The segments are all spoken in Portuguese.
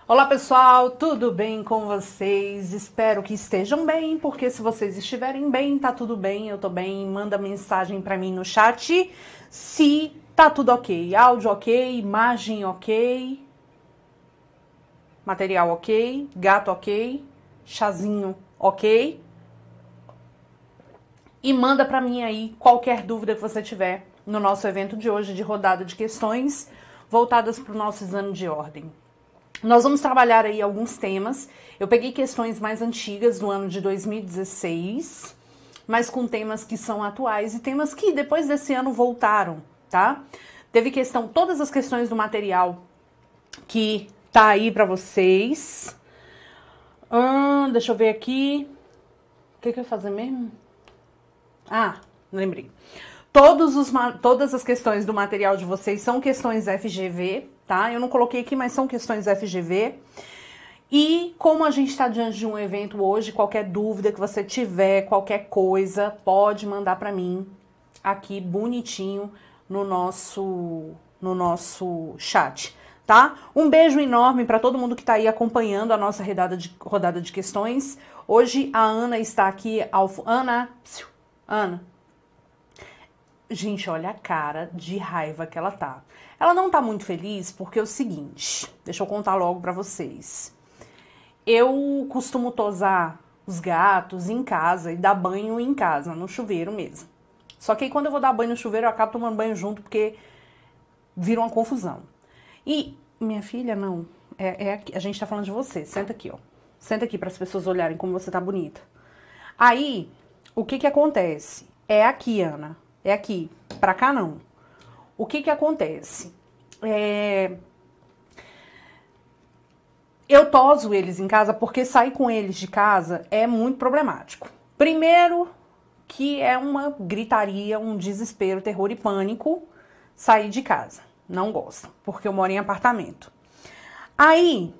Olá pessoal, tudo bem com vocês? Espero que estejam bem, porque se vocês estiverem bem, tá tudo bem, eu tô bem. Manda mensagem pra mim no chat se tá tudo ok. Áudio ok, imagem ok, material ok, gato ok, chazinho ok. E manda pra mim aí qualquer dúvida que você tiver no nosso evento de hoje de rodada de questões voltadas para o nosso exame de ordem. Nós vamos trabalhar aí alguns temas. Eu peguei questões mais antigas do ano de 2016, mas com temas que são atuais e temas que depois desse ano voltaram, tá? Teve questão, todas as questões do material que tá aí para vocês. Deixa eu ver aqui. O que eu ia fazer mesmo? Lembrei. Todas as questões do material de vocês são questões FGV, tá? Eu não coloquei aqui, mas são questões FGV. E como a gente está diante de um evento hoje, qualquer dúvida que você tiver, qualquer coisa, pode mandar para mim aqui bonitinho no nosso chat, tá? Um beijo enorme para todo mundo que está aí acompanhando a nossa rodada de questões. Hoje a Ana está aqui. Ana. Gente, olha a cara de raiva que ela tá. Ela não tá muito feliz porque é o seguinte, deixa eu contar logo pra vocês. Eu costumo tosar os gatos em casa e dar banho em casa, no chuveiro mesmo. Só que aí quando eu vou dar banho no chuveiro, eu acabo tomando banho junto porque vira uma confusão. E minha filha, não, a gente tá falando de você, senta aqui, ó. Senta aqui para as pessoas olharem como você tá bonita. Aí, o que acontece? É aqui, Ana. É aqui, pra cá não. O que acontece? Eu toso eles em casa porque sair com eles de casa é muito problemático. Primeiro, que é uma gritaria, um desespero, terror e pânico sair de casa. Não gosto, porque eu moro em apartamento. Aí,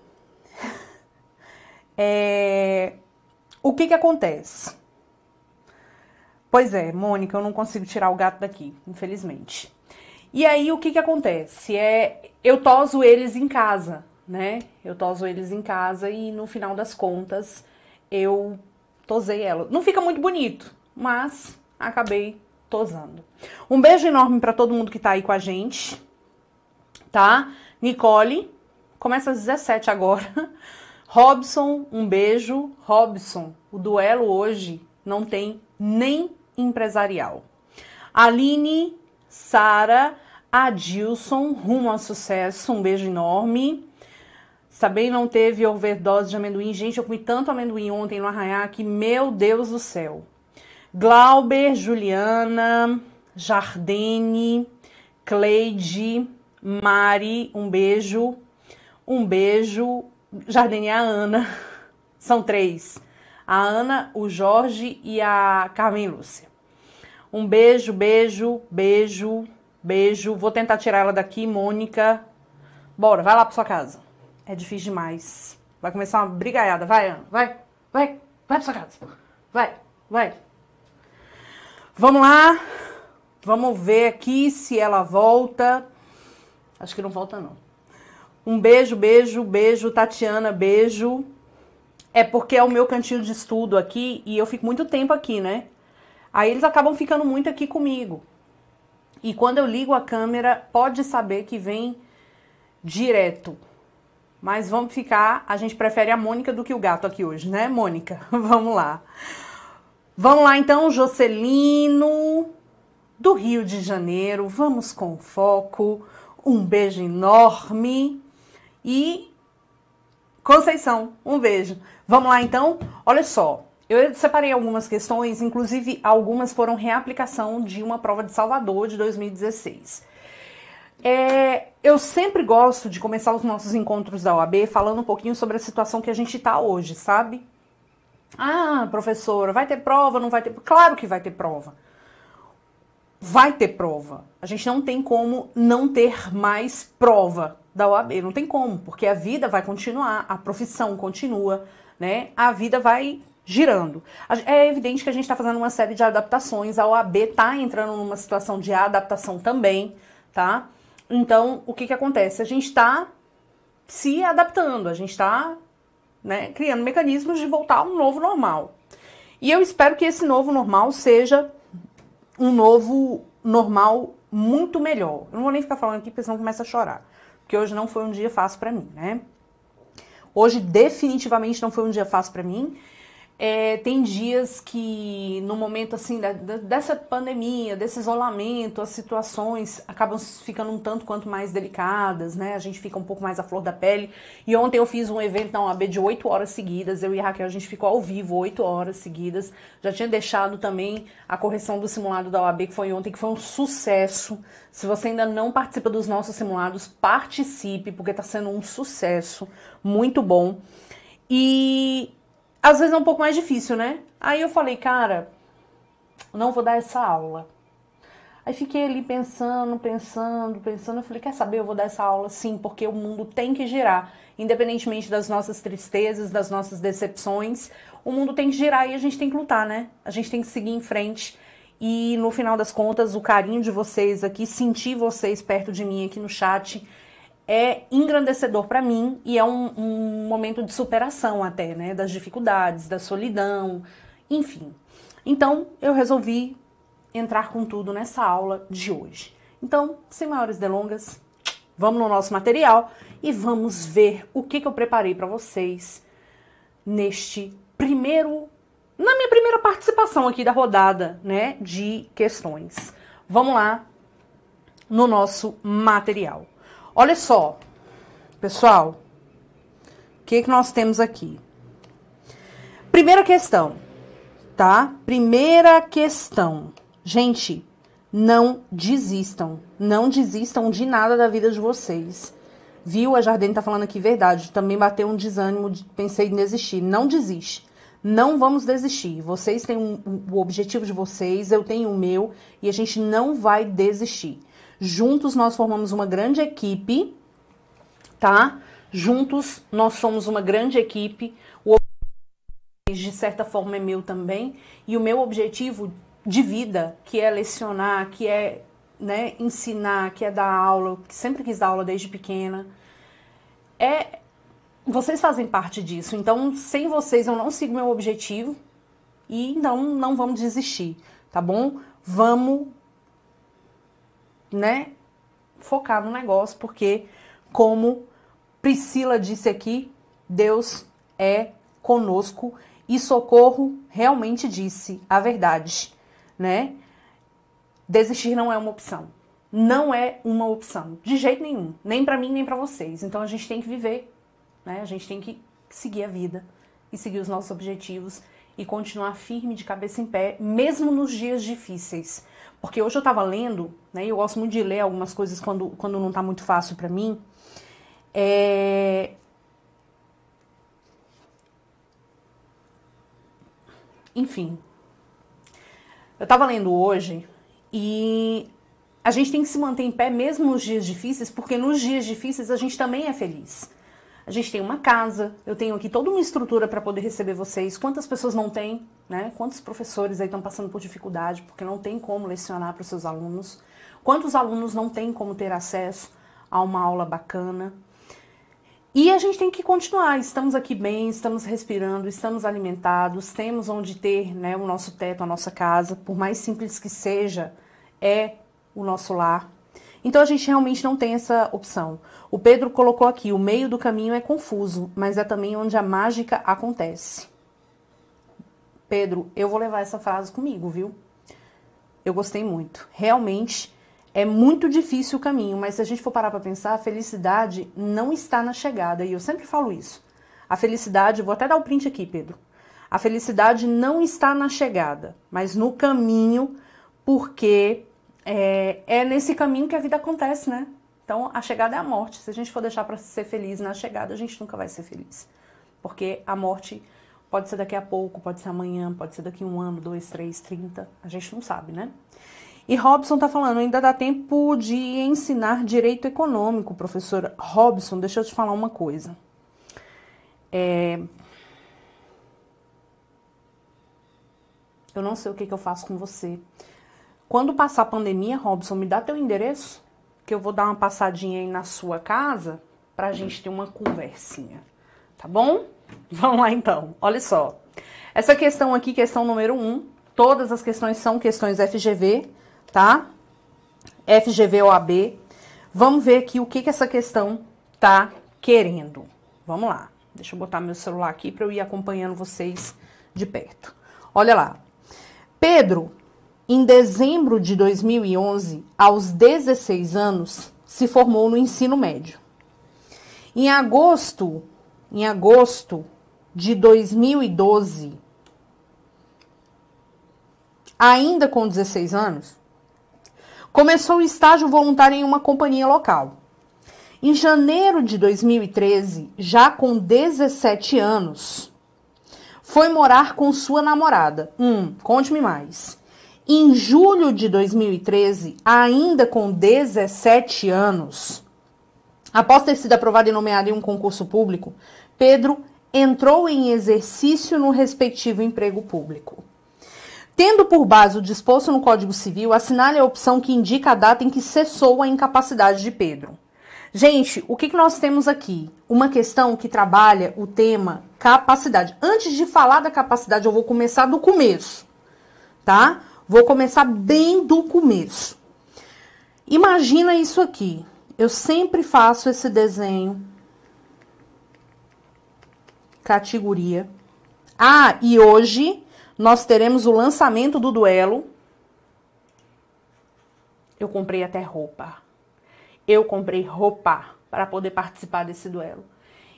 o que acontece? Pois é, Mônica, eu não consigo tirar o gato daqui, infelizmente. E aí, o que acontece? Eu toso eles em casa, né? Eu toso eles em casa e, no final das contas, eu tosei ela. Não fica muito bonito, mas acabei tosando. Um beijo enorme pra todo mundo que tá aí com a gente, tá? Nicole, começa às 17 agora. Robson, um beijo. Robson, o duelo hoje não tem nem empresarial. Aline, Sara, Adilson, rumo ao sucesso, um beijo enorme. Também não teve overdose de amendoim. Gente, eu comi tanto amendoim ontem no Arraiá que, meu Deus do céu. Glauber, Juliana, Jardine, Cleide, Mari, um beijo. Um beijo. Jardine e a Ana. São 3. A Ana, o Jorge e a Carmen Lúcia. Um beijo, beijo, beijo, beijo. Vou tentar tirar ela daqui, Mônica. Bora, vai lá pra sua casa. É difícil demais. Vai começar uma brigaiada. Vai, Ana. Vai pra sua casa. Vai. Vamos lá. Vamos ver aqui se ela volta. Acho que não volta, não. Um beijo, beijo, beijo. Tatiana, beijo. É porque é o meu cantinho de estudo aqui e eu fico muito tempo aqui, né? Aí eles acabam ficando muito aqui comigo. E quando eu ligo a câmera, pode saber que vem direto. Mas vamos ficar, a gente prefere a Mônica do que o gato aqui hoje, né, Mônica? Vamos lá. Vamos lá então, Jocelino, do Rio de Janeiro. Vamos com foco. Um beijo enorme. E Conceição, um beijo. Vamos lá, então? Olha só, eu separei algumas questões, inclusive algumas foram reaplicação de uma prova de Salvador de 2016. Eu sempre gosto de começar os nossos encontros da OAB falando um pouquinho sobre a situação que a gente tá hoje, sabe? Ah, professora, vai ter prova, não vai ter? Claro que vai ter prova. Vai ter prova. A gente não tem como não ter mais prova da OAB, não tem como, porque a vida vai continuar, a profissão continua, né? A vida vai girando. É evidente que a gente está fazendo uma série de adaptações, a OAB está entrando numa situação de adaptação também, tá? Então, o que acontece? A gente está se adaptando, a gente está, né, criando mecanismos de voltar a um novo normal. E eu espero que esse novo normal seja um novo normal muito melhor. Eu não vou nem ficar falando aqui, porque senão começa a chorar. Porque hoje não foi um dia fácil pra mim, né? Hoje definitivamente não foi um dia fácil pra mim. Tem dias que, no momento assim, dessa pandemia, desse isolamento, as situações acabam ficando um tanto quanto mais delicadas, né? A gente fica um pouco mais à flor da pele. E ontem eu fiz um evento na OAB de 8 horas seguidas. Eu e a Raquel, a gente ficou ao vivo 8 horas seguidas. Já tinha deixado também a correção do simulado da OAB, que foi ontem, que foi um sucesso. Se você ainda não participa dos nossos simulados, participe, porque tá sendo um sucesso muito bom. E às vezes é um pouco mais difícil, né? Aí eu falei, cara, não vou dar essa aula. Aí fiquei ali pensando. Eu falei, quer saber, eu vou dar essa aula sim, porque o mundo tem que girar. Independentemente das nossas tristezas, das nossas decepções, o mundo tem que girar e a gente tem que lutar, né? A gente tem que seguir em frente. E no final das contas, o carinho de vocês aqui, sentir vocês perto de mim aqui no chat, é engrandecedor para mim e é um momento de superação até, né, das dificuldades, da solidão, enfim. Então, eu resolvi entrar com tudo nessa aula de hoje. Então, sem maiores delongas, vamos no nosso material e vamos ver o que eu preparei para vocês na minha primeira participação aqui da rodada, né, de questões. Vamos lá no nosso material. Olha só, pessoal, o que nós temos aqui? Primeira questão, tá? Primeira questão. Gente, não desistam. Não desistam de nada da vida de vocês. Viu? A Jardine tá falando aqui verdade. Também bateu um desânimo, pensei em desistir. Não desiste. Não vamos desistir. Vocês têm o objetivo de vocês, eu tenho o meu, e a gente não vai desistir. Juntos nós formamos uma grande equipe, tá? Juntos nós somos uma grande equipe. O objetivo, de certa forma, é meu também. E o meu objetivo de vida, que é lecionar, que é, né, ensinar, que é dar aula, que sempre quis dar aula desde pequena, vocês fazem parte disso. Então, sem vocês, eu não sigo meu objetivo. E então, não vamos desistir, tá bom? Vamos, né, focar no negócio, porque, como Priscila disse aqui, Deus é conosco e Socorro realmente disse a verdade, né? Desistir não é uma opção. Não é uma opção, de jeito nenhum, nem pra mim, nem pra vocês. Então a gente tem que viver, né? A gente tem que seguir a vida e seguir os nossos objetivos e continuar firme, de cabeça em pé, mesmo nos dias difíceis. Porque hoje eu tava lendo, né, e eu gosto muito de ler algumas coisas quando não tá muito fácil pra mim. Enfim, eu tava lendo hoje e a gente tem que se manter em pé mesmo nos dias difíceis, porque nos dias difíceis a gente também é feliz. A gente tem uma casa, eu tenho aqui toda uma estrutura para poder receber vocês. Quantas pessoas não têm, né? Quantos professores aí estão passando por dificuldade porque não tem como lecionar para os seus alunos? Quantos alunos não têm como ter acesso a uma aula bacana? E a gente tem que continuar, estamos aqui bem, estamos respirando, estamos alimentados, temos onde ter, né, o nosso teto, a nossa casa, por mais simples que seja, é o nosso lar. Então a gente realmente não tem essa opção. O Pedro colocou aqui, o meio do caminho é confuso, mas é também onde a mágica acontece. Pedro, eu vou levar essa frase comigo, viu? Eu gostei muito. Realmente é muito difícil o caminho, mas se a gente for parar para pensar, a felicidade não está na chegada. E eu sempre falo isso. A felicidade, vou até dar o print aqui, Pedro. A felicidade não está na chegada, mas no caminho, porque é nesse caminho que a vida acontece, né? Então, a chegada é a morte. Se a gente for deixar para ser feliz na chegada, a gente nunca vai ser feliz. Porque a morte pode ser daqui a pouco, pode ser amanhã, pode ser daqui 1 ano, 2, 3, 30. A gente não sabe, né? E Robson tá falando, ainda dá tempo de ensinar direito econômico, professora. Robson, deixa eu te falar uma coisa. Eu não sei o que eu faço com você. Quando passar a pandemia, Robson, me dá teu endereço, que eu vou dar uma passadinha aí na sua casa, pra gente ter uma conversinha, tá bom? Vamos lá então, olha só. Essa questão aqui, questão número 1, todas as questões são questões FGV, tá? FGV ou AB. Vamos ver aqui o que essa questão tá querendo. Vamos lá. Deixa eu botar meu celular aqui para eu ir acompanhando vocês de perto. Olha lá. Pedro, em dezembro de 2011, aos 16 anos, se formou no ensino médio. Em agosto de 2012, ainda com 16 anos, começou o estágio voluntário em uma companhia local. Em janeiro de 2013, já com 17 anos, foi morar com sua namorada. Conte-me mais. Em julho de 2013, ainda com 17 anos, após ter sido aprovado e nomeado em um concurso público, Pedro entrou em exercício no respectivo emprego público. Tendo por base o disposto no Código Civil, assinale a opção que indica a data em que cessou a incapacidade de Pedro. Gente, o que nós temos aqui? Uma questão que trabalha o tema capacidade. Antes de falar da capacidade, eu vou começar do começo, tá? Vou começar bem do começo. Imagina isso aqui. Eu sempre faço esse desenho. Categoria. E hoje nós teremos o lançamento do duelo. Eu comprei até roupa. Eu comprei roupa para poder participar desse duelo.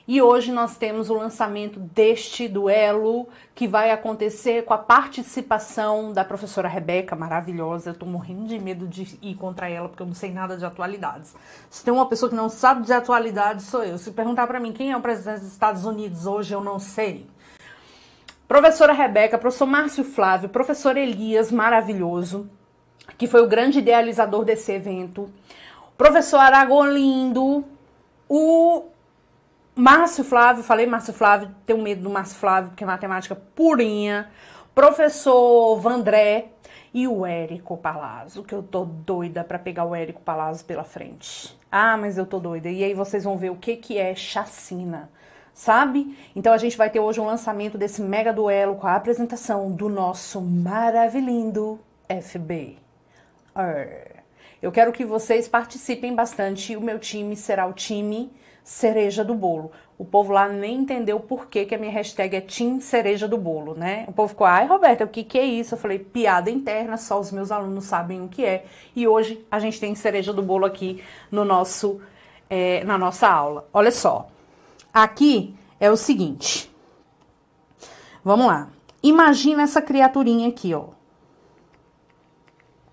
E hoje nós temos o lançamento deste duelo que vai acontecer com a participação da professora Rebeca, maravilhosa. Eu tô morrendo de medo de ir contra ela porque eu não sei nada de atualidades. Se tem uma pessoa que não sabe de atualidades, sou eu. Se perguntar para mim quem é o presidente dos Estados Unidos hoje, eu não sei. Professora Rebeca, professor Márcio Flávio, professor Elias, maravilhoso, que foi o grande idealizador desse evento. Professor Aragolindo, o Márcio Flávio, falei Márcio Flávio, tenho medo do Márcio Flávio, porque é matemática purinha. Professor Vandré e o Érico Palazzo, que eu tô doida pra pegar o Érico Palazzo pela frente. Mas eu tô doida. E aí vocês vão ver o que é chacina, sabe? Então a gente vai ter hoje um lançamento desse mega duelo com a apresentação do nosso maravilhindo FB. Eu quero que vocês participem bastante. O meu time será o time cereja do bolo. O povo lá nem entendeu por que a minha hashtag é Team Cereja do Bolo, né? O povo ficou, Roberta, o que é isso? Eu falei, piada interna, só os meus alunos sabem o que é. E hoje a gente tem cereja do bolo aqui no nosso, na nossa aula. Olha só, aqui é o seguinte. Vamos lá. Imagina essa criaturinha aqui, ó.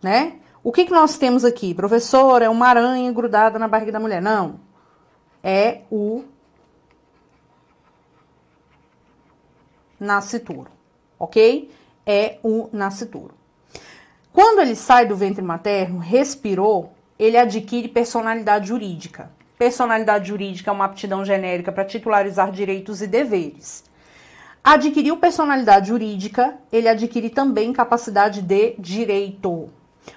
Né? O que nós temos aqui? Professor, é uma aranha grudada na barriga da mulher. Não. É o nascituro, ok? É o nascituro. Quando ele sai do ventre materno, respirou, ele adquire personalidade jurídica. Personalidade jurídica é uma aptidão genérica para titularizar direitos e deveres. Adquiriu personalidade jurídica, ele adquire também capacidade de direito.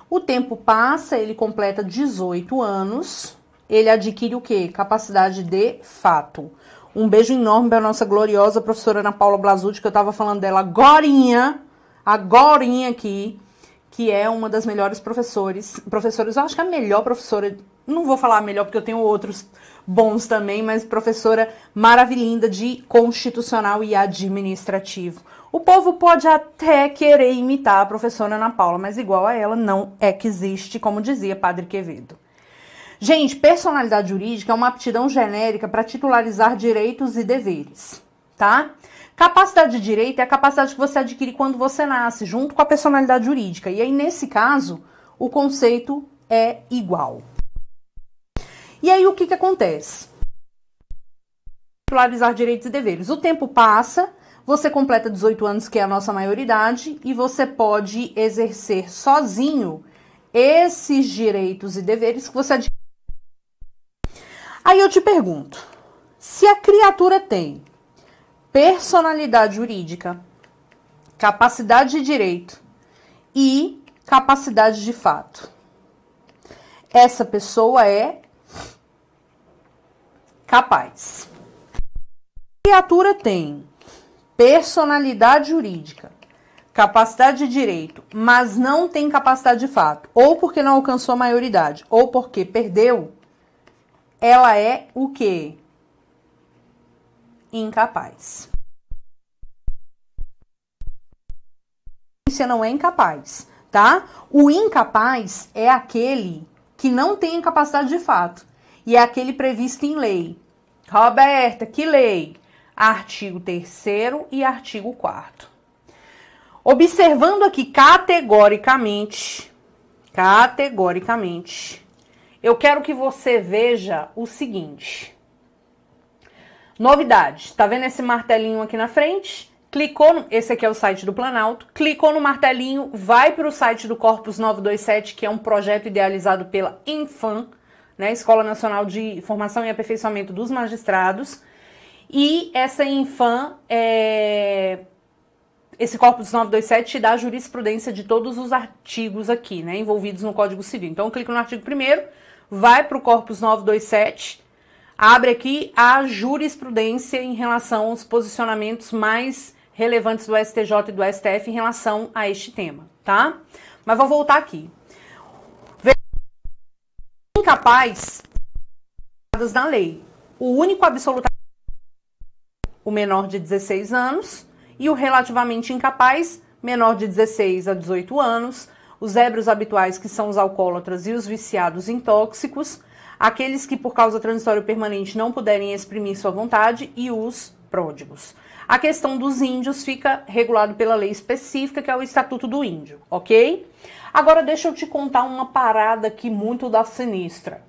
O tempo passa, ele completa 18 anos, ele adquire o quê? Capacidade de fato. Um beijo enorme para a nossa gloriosa professora Ana Paula Blasucci, que eu estava falando dela agorinha aqui, que é uma das melhores professoras, eu acho que a melhor professora, não vou falar a melhor porque eu tenho outros bons também, mas professora maravilhinda de constitucional e administrativo. O povo pode até querer imitar a professora Ana Paula, mas igual a ela não é que existe, como dizia Padre Quevedo. Gente, personalidade jurídica é uma aptidão genérica para titularizar direitos e deveres, tá? Capacidade de direito é a capacidade que você adquire quando você nasce, junto com a personalidade jurídica. E aí, nesse caso, o conceito é igual. E aí, o que acontece? Titularizar direitos e deveres. O tempo passa, você completa 18 anos, que é a nossa maioridade, e você pode exercer sozinho esses direitos e deveres que você adquire. Aí eu te pergunto, se a criatura tem personalidade jurídica, capacidade de direito e capacidade de fato, essa pessoa é Capaz. A criatura tem personalidade jurídica, capacidade de direito, mas não tem capacidade de fato, ou porque não alcançou a maioridade, ou porque perdeu, ela é o quê? Incapaz. Você não é incapaz, tá? O incapaz é aquele que não tem capacidade de fato, e é aquele previsto em lei. Roberta, que lei? Artigo 3º e artigo 4º. Observando aqui categoricamente, eu quero que você veja o seguinte. Novidade, tá vendo esse martelinho aqui na frente? Clicou, esse aqui é o site do Planalto, clicou no martelinho, vai para o site do Corpus 927, que é um projeto idealizado pela Infam, né, Escola Nacional de Formação e Aperfeiçoamento dos Magistrados, e essa Infam, esse Corpus 927 te dá a jurisprudência de todos os artigos aqui, né, envolvidos no Código Civil. Então, eu clico no artigo 1º, vai para o Corpus 927, abre aqui a jurisprudência em relação aos posicionamentos mais relevantes do STJ e do STF em relação a este tema, tá? Mas vou voltar aqui. Incapaz na lei. O único absolutamente o menor de 16 anos e o relativamente incapaz, menor de 16 a 18 anos, os ébrios habituais, que são os alcoólatras e os viciados em tóxicos, aqueles que por causa transitória ou permanente não puderem exprimir sua vontade e os pródigos. A questão dos índios fica regulado pela lei específica, que é o Estatuto do Índio, ok? Agora deixa eu te contar uma parada aqui muito da sinistra.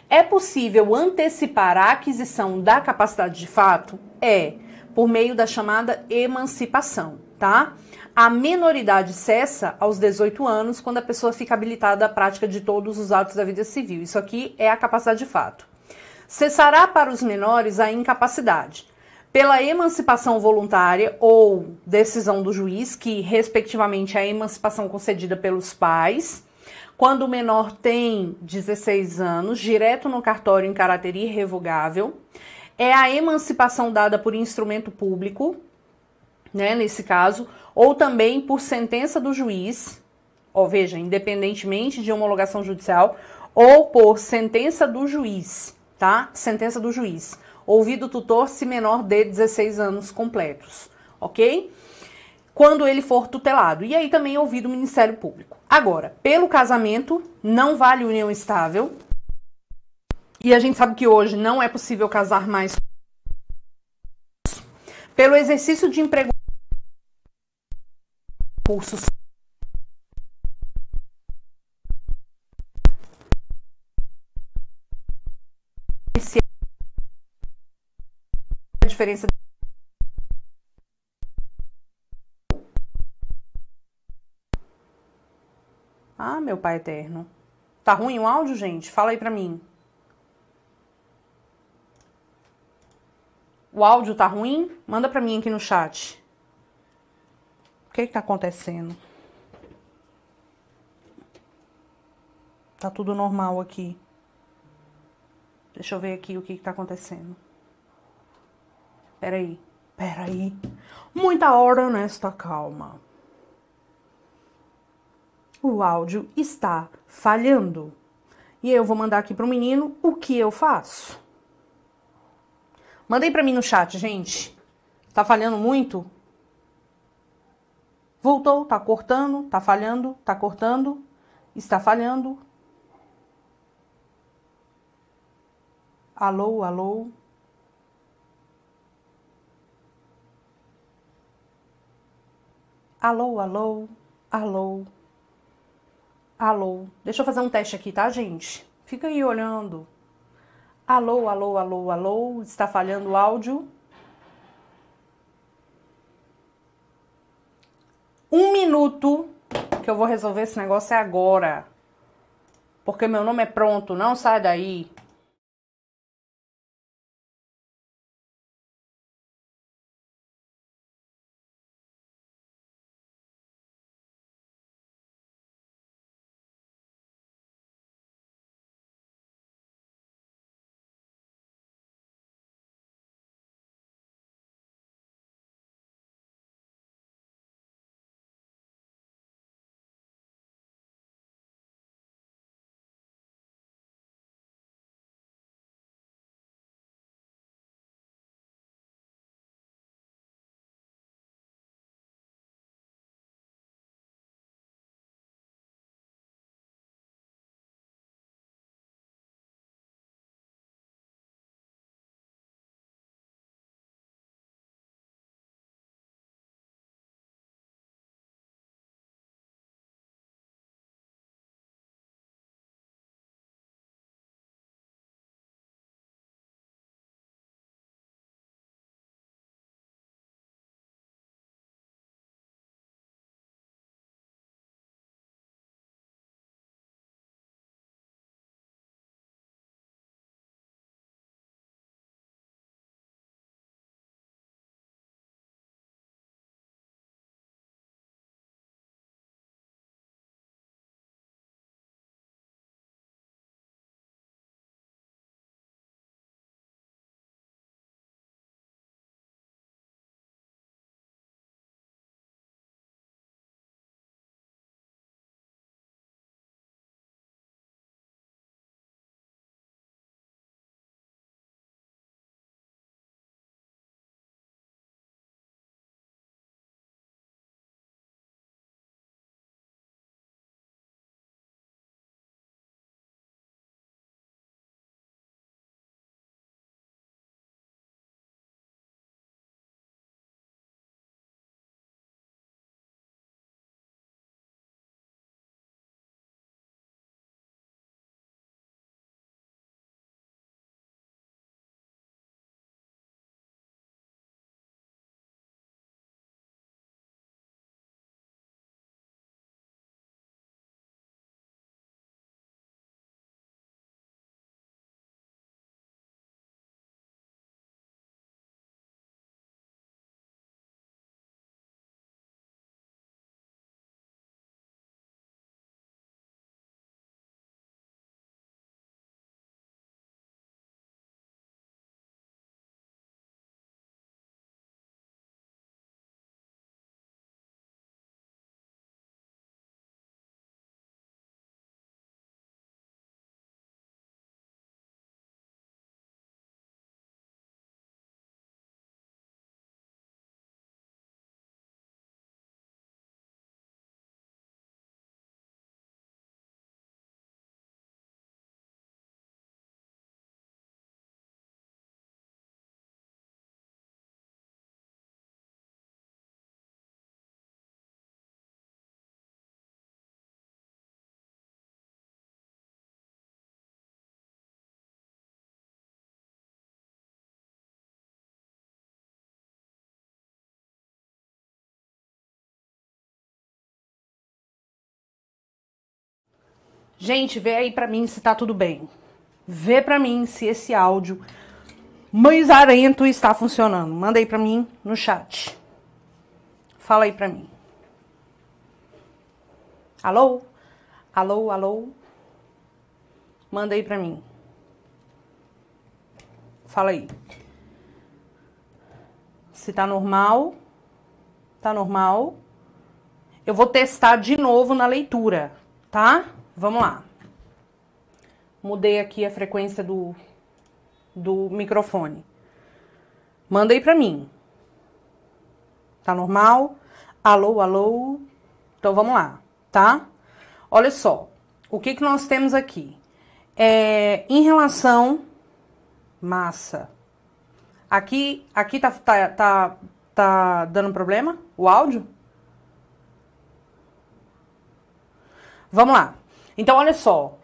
É possível antecipar a aquisição da capacidade de fato? É, por meio da chamada emancipação, tá? A menoridade cessa aos 18 anos, quando a pessoa fica habilitada à prática de todos os atos da vida civil. Isso aqui é a capacidade de fato. Cessará para os menores a incapacidade pela emancipação voluntária ou decisão do juiz, que respectivamente é a emancipação concedida pelos pais, quando o menor tem 16 anos, direto no cartório em caráter irrevogável. É a emancipação dada por instrumento público, né, nesse caso, ou também por sentença do juiz, ó, veja, independentemente de homologação judicial, ou por sentença do juiz, tá? Sentença do juiz. Ouvido o tutor se menor de 16 anos completos, ok? Quando ele for tutelado. E aí também ouvido o Ministério Público. Agora, pelo casamento, não vale união estável. E a gente sabe que hoje não é possível casar mais. Pelo exercício de emprego, cursos. A diferença. Ah, meu pai eterno. Tá ruim o áudio, gente? Fala aí pra mim. O áudio tá ruim? Manda pra mim aqui no chat. O que tá acontecendo? Tá tudo normal aqui. Deixa eu ver aqui o que tá acontecendo. Peraí. Muita hora nesta calma. O áudio está falhando. E eu vou mandar aqui pro menino o que eu faço. Mandei pra mim no chat, gente. Tá falhando muito? Voltou, tá cortando, tá falhando, tá cortando, está falhando. Alô, alô. Alô, alô, alô. Alô. Deixa eu fazer um teste aqui, tá, gente? Fica aí olhando. Alô, alô, alô, alô. Está falhando o áudio? 1 minuto que eu vou resolver esse negócio é agora. Porque meu nome é pronto, não sai daí. Gente, vê aí pra mim se tá tudo bem. Vê pra mim se esse áudio manzarento está funcionando. Manda aí pra mim no chat. Fala aí pra mim. Alô? Alô, alô? Manda aí pra mim. Fala aí. Se tá normal. Tá normal. Eu vou testar de novo na leitura, tá? Vamos lá. Mudei aqui a frequência do microfone. Manda aí pra mim. Tá normal? Alô, alô? Então vamos lá, tá? Olha só. O que que nós temos aqui? Em relação... Massa. Aqui tá dando problema? O áudio? Vamos lá. Então, olha só.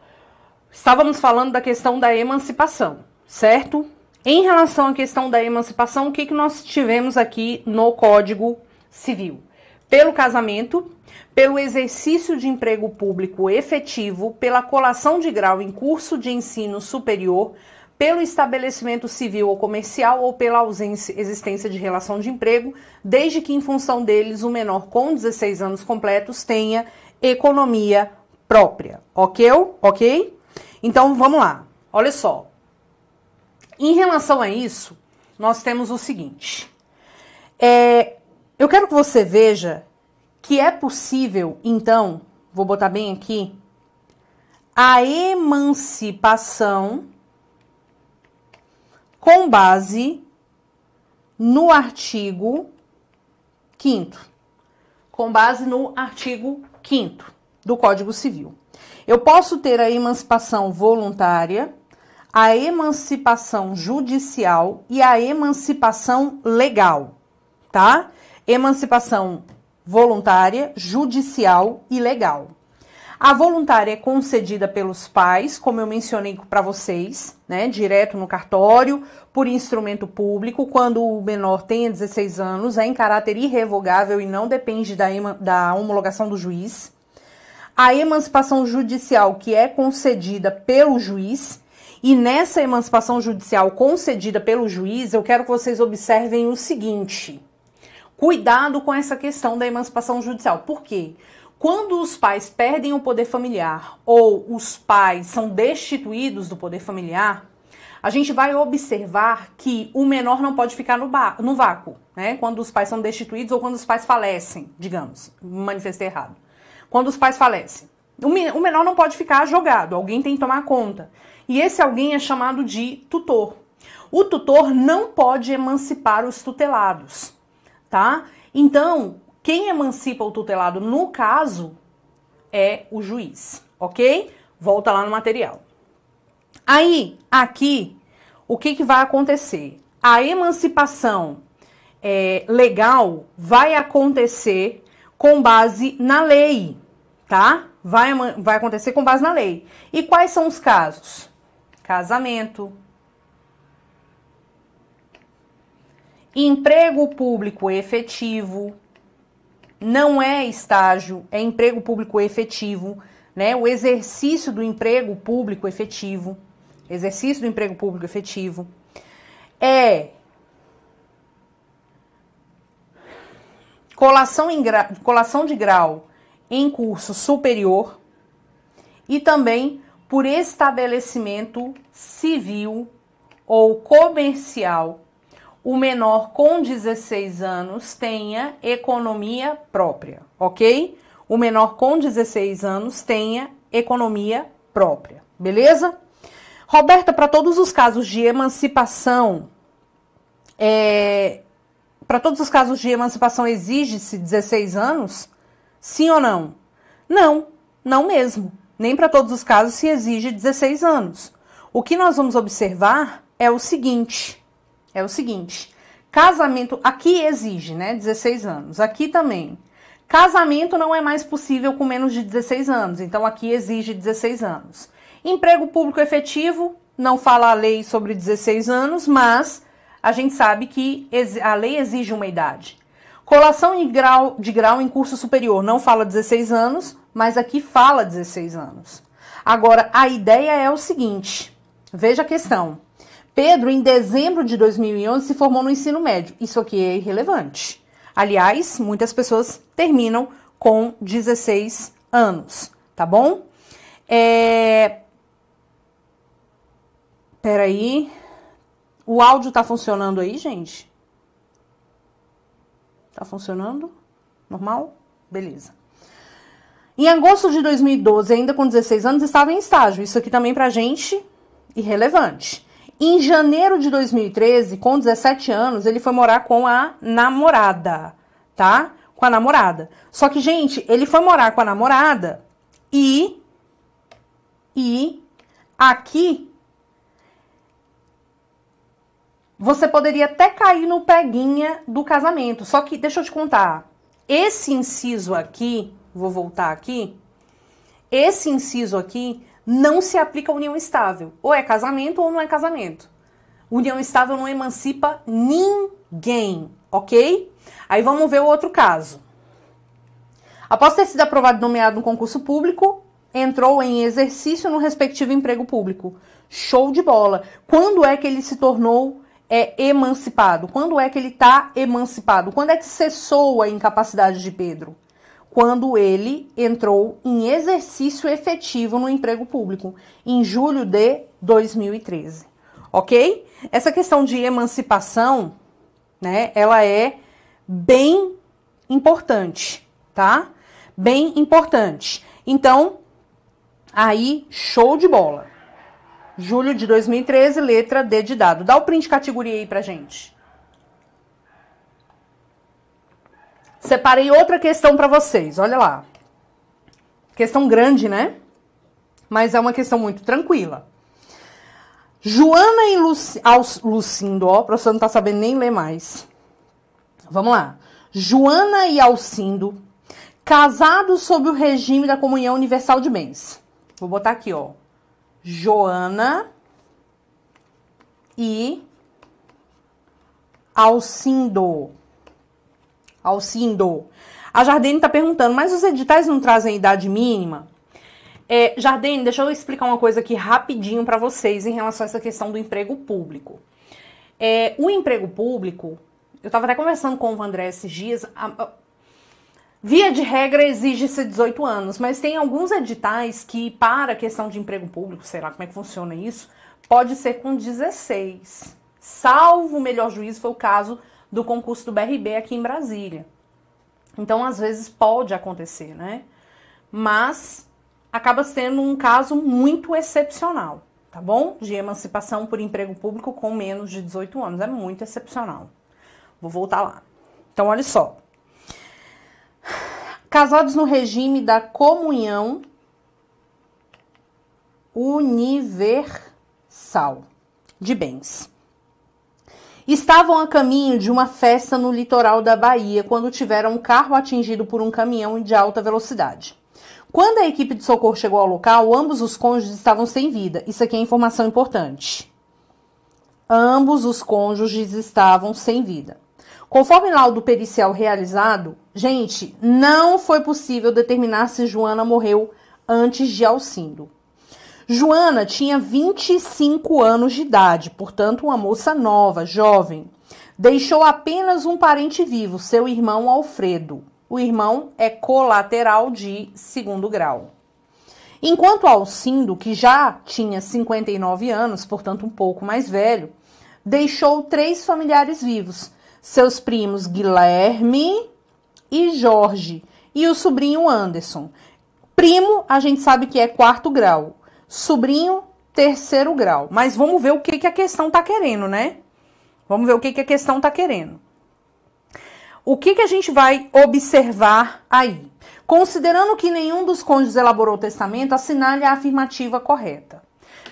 Estávamos falando da questão da emancipação, certo? Em relação à questão da emancipação, o que que nós tivemos aqui no Código Civil? Pelo casamento, pelo exercício de emprego público efetivo, pela colação de grau em curso de ensino superior, pelo estabelecimento civil ou comercial ou pela existência de relação de emprego, desde que em função deles o menor com 16 anos completos tenha economia própria, ok? Então vamos lá, olha só. Em relação a isso, nós temos o seguinte. Eu quero que você veja que é possível, então, vou botar bem aqui, a emancipação com base no artigo 5º. Com base no artigo 5º do Código Civil. Eu posso ter a emancipação voluntária, a emancipação judicial e a emancipação legal, tá? Emancipação voluntária, judicial e legal. A voluntária é concedida pelos pais, como eu mencionei para vocês, né? Direto no cartório, por instrumento público, quando o menor tenha 16 anos, é em caráter irrevogável e não depende da homologação do juiz. A emancipação judicial, que é concedida pelo juiz, e nessa emancipação judicial concedida pelo juiz, eu quero que vocês observem o seguinte. Cuidado com essa questão da emancipação judicial. Por quê? Quando os pais perdem o poder familiar ou os pais são destituídos do poder familiar, a gente vai observar que o menor não pode ficar no vácuo, né? Quando os pais são destituídos ou quando os pais falecem, digamos, manifestei errado. Quando os pais falecem. O menor não pode ficar jogado, alguém tem que tomar conta. E esse alguém é chamado de tutor. O tutor não pode emancipar os tutelados, tá? Então, quem emancipa o tutelado, no caso, é o juiz, ok? Volta lá no material. Aí, aqui, o que vai acontecer? A emancipação legal vai acontecer com base na lei, tá? Vai acontecer com base na lei. E quais são os casos? Casamento, emprego público efetivo, não é estágio, é emprego público efetivo, né? O exercício do emprego público efetivo, é colação de grau em curso superior e também por estabelecimento civil ou comercial, o menor com 16 anos tenha economia própria, ok? O menor com 16 anos tenha economia própria, beleza? Roberta, para todos os casos de emancipação, exige-se 16 anos? Sim ou não? Não, não mesmo. Nem para todos os casos se exige 16 anos. O que nós vamos observar é o seguinte, casamento, aqui exige, né, 16 anos, aqui também. Casamento não é mais possível com menos de 16 anos, então aqui exige 16 anos. Emprego público efetivo, não fala a lei sobre 16 anos, mas a gente sabe que a lei exige uma idade. Colação de grau em curso superior, não fala 16 anos, mas aqui fala 16 anos. Agora, a ideia é o seguinte, veja a questão. Pedro, em dezembro de 2011, se formou no ensino médio. Isso aqui é irrelevante. Aliás, muitas pessoas terminam com 16 anos, tá bom? Peraí. O áudio tá funcionando aí, gente? Tá funcionando? Normal? Beleza. Em agosto de 2012, ainda com 16 anos, estava em estágio. Isso aqui também pra gente, irrelevante. Em janeiro de 2013, com 17 anos, ele foi morar com a namorada, tá? Com a namorada. Só que, gente, ele foi morar com a namorada e aqui você poderia até cair no peguinha do casamento. Só que, deixa eu te contar, esse inciso aqui, vou voltar aqui, esse inciso aqui não se aplica à união estável. Ou é casamento ou não é casamento. União estável não emancipa ninguém, ok? Aí vamos ver o outro caso. Após ter sido aprovado e nomeado no concurso público, entrou em exercício no respectivo emprego público. Show de bola. Quando é que ele se tornou emancipado? Quando é que ele está emancipado? Quando é que cessou a incapacidade de Pedro? Quando ele entrou em exercício efetivo no emprego público, em julho de 2013. Ok? Essa questão de emancipação, né, ela é bem importante, tá? Bem importante. Então, aí, show de bola. Julho de 2013, letra D de dado. Dá o print de categoria aí pra gente. Separei outra questão para vocês, olha lá. Questão grande, né? Mas é uma questão muito tranquila. Joana e Lucindo, ó, o professor não tá sabendo nem ler mais. Vamos lá. Joana e Alcindo, casados sob o regime da comunhão universal de bens. Vou botar aqui, ó. Joana e Alcindo. A Jardine tá perguntando, mas os editais não trazem idade mínima? Jardine, deixa eu explicar uma coisa aqui rapidinho para vocês em relação a essa questão do emprego público. O emprego público, eu tava até conversando com o André esses dias, via de regra exige-se 18 anos, mas tem alguns editais que para a questão de emprego público, sei lá como é que funciona isso, pode ser com 16. Salvo o melhor juízo, foi o caso do concurso do BRB aqui em Brasília. Então, às vezes, pode acontecer, né? Mas acaba sendo um caso muito excepcional, tá bom? De emancipação por emprego público com menos de 18 anos. É muito excepcional. Vou voltar lá. Então, olha só. Casados no regime da comunhão universal de bens. Estavam a caminho de uma festa no litoral da Bahia quando tiveram um carro atingido por um caminhão de alta velocidade. Quando a equipe de socorro chegou ao local, ambos os cônjuges estavam sem vida. Isso aqui é informação importante. Ambos os cônjuges estavam sem vida. Conforme laudo pericial realizado, gente, não foi possível determinar se Joana morreu antes de Alcindo. Joana tinha 25 anos de idade, portanto uma moça nova, jovem. Deixou apenas um parente vivo, seu irmão Alfredo. O irmão é colateral de segundo grau. Enquanto Alcindo, que já tinha 59 anos, portanto um pouco mais velho, deixou 3 familiares vivos, seus primos Guilherme e Jorge, e o sobrinho Anderson. Primo, a gente sabe que é 4º grau. Sobrinho, 3º grau. Mas vamos ver o que a questão tá querendo, né? Vamos ver o que a questão tá querendo. O que a gente vai observar aí? Considerando que nenhum dos cônjuges elaborou o testamento, assinale a afirmativa correta.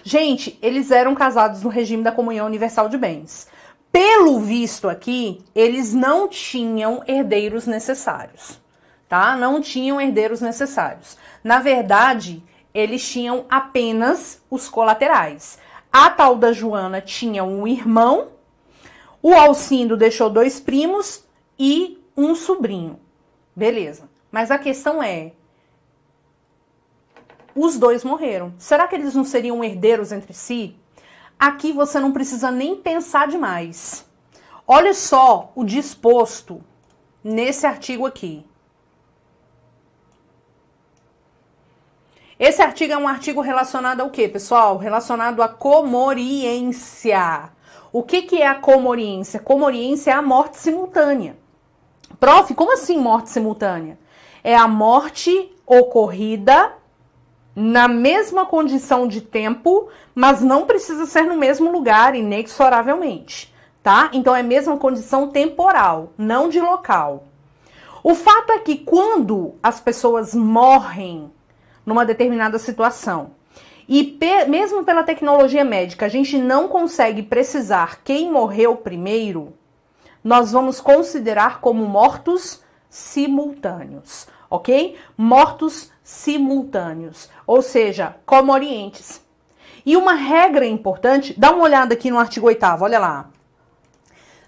Gente, eles eram casados no regime da comunhão universal de bens. Pelo visto aqui, eles não tinham herdeiros necessários, tá? Não tinham herdeiros necessários. Na verdade, eles tinham apenas os colaterais. A tal da Joana tinha um irmão, o Alcindo deixou 2 primos e um sobrinho. Beleza. Mas a questão é, os dois morreram. Será que eles não seriam herdeiros entre si? Aqui você não precisa nem pensar demais. Olha só o disposto nesse artigo aqui. Esse artigo é um artigo relacionado ao quê, pessoal? Relacionado à comoriência. O que é a comoriência? Comoriência é a morte simultânea. Prof, como assim morte simultânea? É a morte ocorrida na mesma condição de tempo, mas não precisa ser no mesmo lugar, inexoravelmente, tá? Então é a mesma condição temporal, não de local. O fato é que quando as pessoas morrem numa determinada situação, e mesmo pela tecnologia médica a gente não consegue precisar quem morreu primeiro, nós vamos considerar como mortos simultâneos, ok? Mortos simultâneos, ou seja, comorientes. E uma regra importante, dá uma olhada aqui no artigo 8º, olha lá.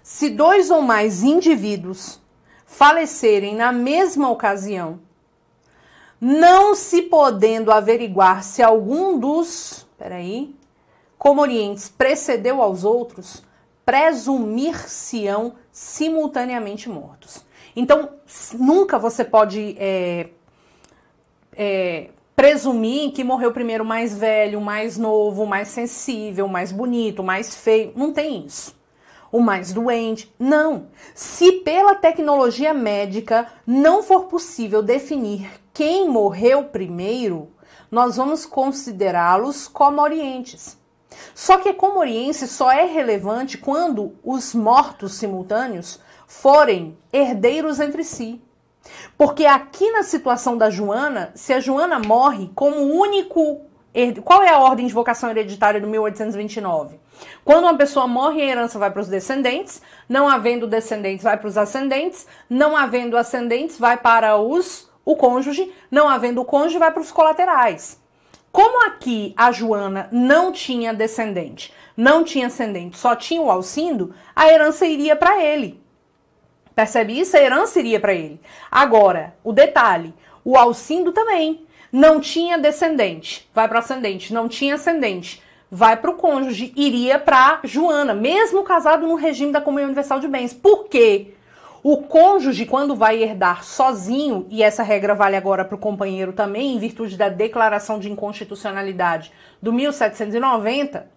Se 2 ou mais indivíduos falecerem na mesma ocasião, não se podendo averiguar se algum dos, comorientes precedeu aos outros, presumir-se-ão simultaneamente mortos. Então, nunca você pode presumir que morreu primeiro o mais velho, o mais novo, o mais sensível, o mais bonito, o mais feio. Não tem isso. O mais doente. Não. Se pela tecnologia médica não for possível definir quem morreu primeiro, nós vamos considerá-los comorientes. Só que a comoriência só é relevante quando os mortos simultâneos forem herdeiros entre si. Porque aqui na situação da Joana, se a Joana morre como único herdeiro, qual é a ordem de vocação hereditária do 1829? Quando uma pessoa morre, a herança vai para os descendentes, não havendo descendentes, vai para os ascendentes, não havendo ascendentes, vai para o cônjuge, não havendo o cônjuge, vai para os colaterais. Como aqui a Joana não tinha descendente, não tinha ascendente, só tinha o Alcindo, a herança iria para ele. Percebe isso? A herança iria para ele. Agora, o detalhe, o Alcindo também não tinha descendente, vai para o ascendente, não tinha ascendente, vai para o cônjuge, iria para Joana, mesmo casado no regime da comunhão universal de bens. Por quê? O cônjuge, quando vai herdar sozinho, e essa regra vale agora para o companheiro também, em virtude da declaração de inconstitucionalidade do 1790,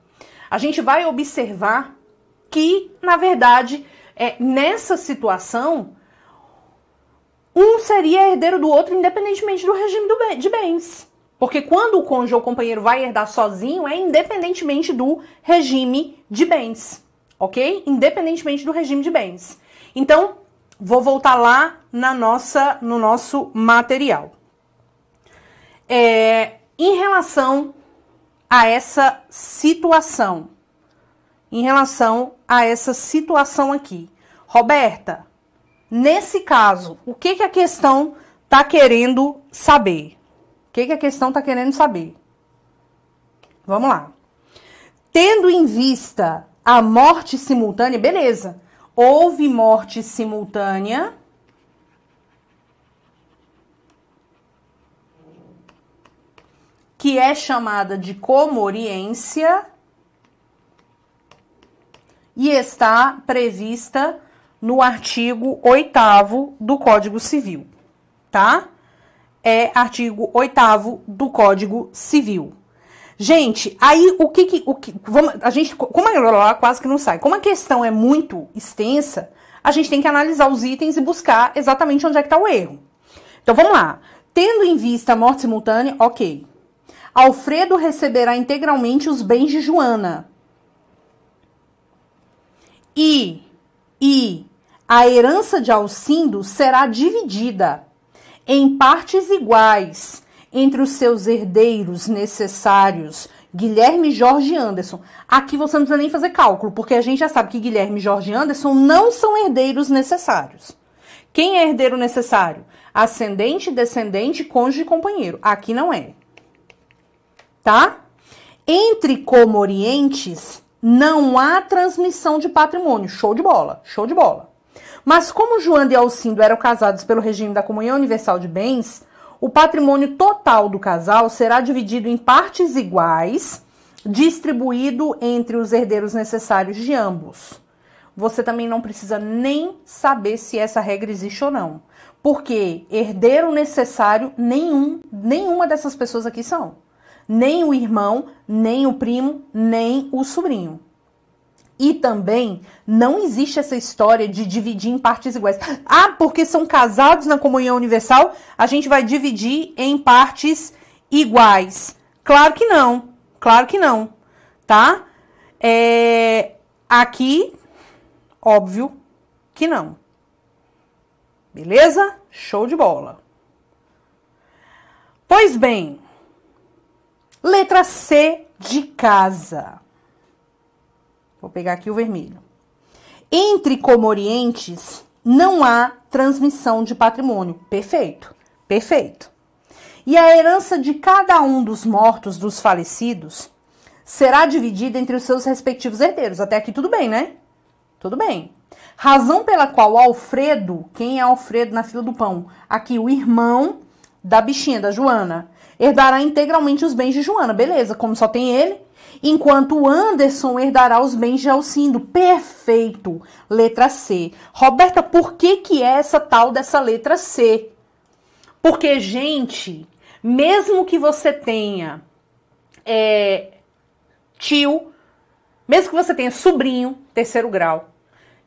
a gente vai observar que, na verdade, nessa situação, um seria herdeiro do outro independentemente do regime de bens. Porque quando o cônjuge ou companheiro vai herdar sozinho, é independentemente do regime de bens, ok? Independentemente do regime de bens. Então, vou voltar lá no nosso material. Em relação a essa situação, aqui, Roberta, nesse caso, o que a questão está querendo saber? O que a questão está querendo saber? Vamos lá. Tendo em vista a morte simultânea, beleza. Houve morte simultânea. Que é chamada de comoriência. E está prevista no artigo 8º do Código Civil, tá? É artigo 8º do Código Civil. Gente, aí como a quase que não sai. Como a questão é muito extensa, a gente tem que analisar os itens e buscar exatamente onde é que está o erro. Então, vamos lá. Tendo em vista a morte simultânea, ok. Alfredo receberá integralmente os bens de Joana. E a herança de Alcindo será dividida em partes iguais entre os seus herdeiros necessários, Guilherme, Jorge e Anderson. Aqui você não precisa nem fazer cálculo, porque a gente já sabe que Guilherme, Jorge e Anderson não são herdeiros necessários. Quem é herdeiro necessário? Ascendente, descendente, cônjuge e companheiro. Aqui não é. Tá? Entre comorientes, não há transmissão de patrimônio. Show de bola, show de bola. Mas como Joana e Alcindo eram casados pelo regime da comunhão universal de bens, o patrimônio total do casal será dividido em partes iguais, distribuído entre os herdeiros necessários de ambos. Você também não precisa nem saber se essa regra existe ou não. Porque herdeiro necessário, nenhuma dessas pessoas aqui são. Nem o irmão, nem o primo, nem o sobrinho. E também não existe essa história de dividir em partes iguais. Ah, porque são casados na comunhão universal, a gente vai dividir em partes iguais. Claro que não, tá? Aqui, óbvio que não. Beleza? Show de bola. Pois bem, letra C de casa. Vou pegar aqui o vermelho. Entre comorientes não há transmissão de patrimônio. Perfeito, perfeito. E a herança de cada um dos mortos, dos falecidos, será dividida entre os seus respectivos herdeiros. Até aqui tudo bem, né? Tudo bem. Razão pela qual Alfredo, quem é Alfredo na fila do pão? Aqui, o irmão da bichinha, da Joana, herdará integralmente os bens de Joana. Beleza, como só tem ele. Enquanto o Anderson herdará os bens de Alcindo. Perfeito. Letra C. Roberta, por que é essa tal dessa letra C? Porque, gente, mesmo que você tenha tio, mesmo que você tenha sobrinho, terceiro grau,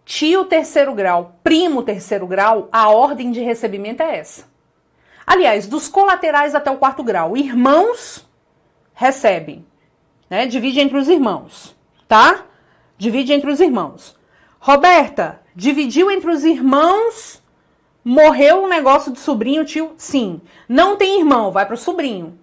tio, terceiro grau, primo, terceiro grau, a ordem de recebimento é essa. Aliás, dos colaterais até o quarto grau, irmãos recebem. Né? Divide entre os irmãos, tá? Divide entre os irmãos. Roberta, dividiu entre os irmãos, morreu o negócio de sobrinho, tio? Sim. Não tem irmão, vai para o sobrinho.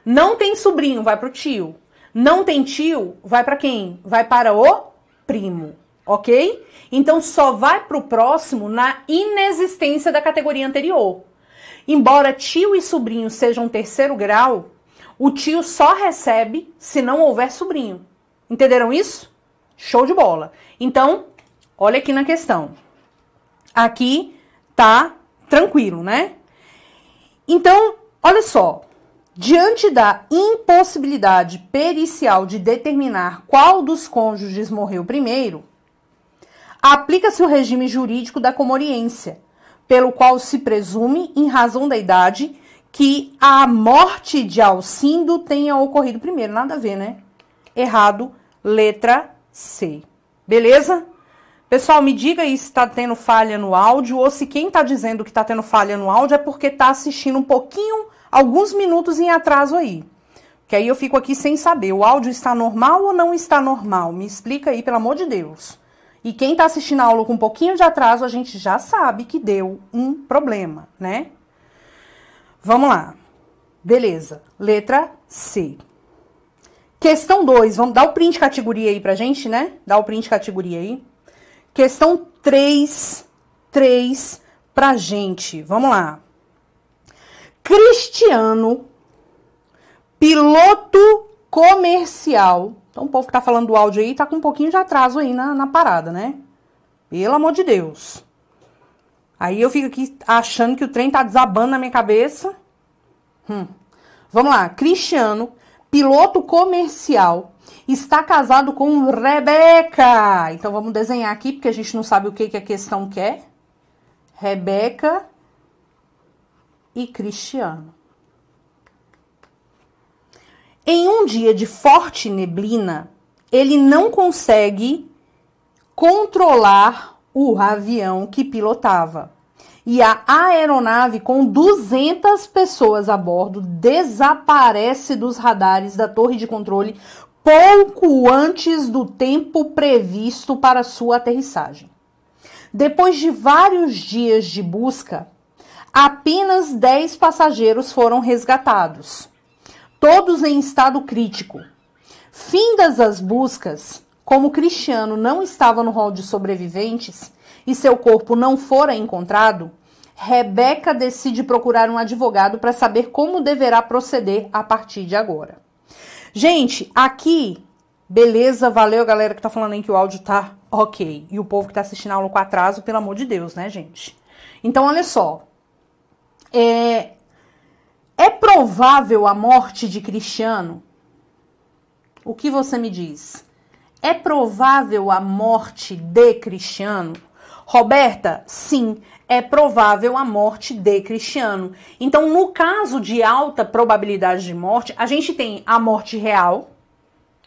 Não tem sobrinho, vai para o tio. Não tem tio, vai para quem? Vai para o primo, ok? Então, só vai para o próximo na inexistência da categoria anterior. Embora tio e sobrinho sejam terceiro grau, o tio só recebe se não houver sobrinho. Entenderam isso? Show de bola. Então, olha aqui na questão. Aqui tá tranquilo, né? Então, olha só. Diante da impossibilidade pericial de determinar qual dos cônjuges morreu primeiro, aplica-se o regime jurídico da comoriência, pelo qual se presume, em razão da idade, que a morte de Alcindo tenha ocorrido primeiro. Nada a ver, né? Errado, letra C. Beleza? Pessoal, me diga aí se tá tendo falha no áudio, ou se quem tá dizendo que tá tendo falha no áudio é porque tá assistindo um pouquinho, alguns minutos em atraso aí. Que aí eu fico aqui sem saber, o áudio está normal ou não está normal? Me explica aí, pelo amor de Deus. E quem tá assistindo a aula com um pouquinho de atraso, a gente já sabe que deu um problema, né? Vamos lá. Beleza. Letra C. Questão 2. Vamos dar o print categoria aí pra gente, né? Dá o print categoria aí. Questão 3 pra gente. Vamos lá. Cristiano, piloto comercial. Então, o povo que tá falando do áudio aí tá com um pouquinho de atraso aí na parada, né? Pelo amor de Deus. Aí eu fico aqui achando que o trem tá desabando na minha cabeça. Vamos lá. Cristiano, piloto comercial, está casado com Rebeca. Então, vamos desenhar aqui, porque a gente não sabe o que a questão quer. Rebeca e Cristiano. Em um dia de forte neblina, ele não consegue controlar o avião que pilotava. E a aeronave com 200 pessoas a bordo desaparece dos radares da torre de controle pouco antes do tempo previsto para sua aterrissagem. Depois de vários dias de busca, apenas 10 passageiros foram resgatados, todos em estado crítico. Findas as buscas, como Cristiano não estava no rol de sobreviventes e seu corpo não fora encontrado, Rebeca decide procurar um advogado para saber como deverá proceder a partir de agora. Gente, aqui, beleza, valeu galera que tá falando aí que o áudio tá ok. E o povo que tá assistindo a aula com atraso, pelo amor de Deus, né, gente? Então, olha só. É provável a morte de Cristiano? O que você me diz? É provável a morte de Cristiano? Roberta, sim, é provável a morte de Cristiano. Então, no caso de alta probabilidade de morte, a gente tem a morte real.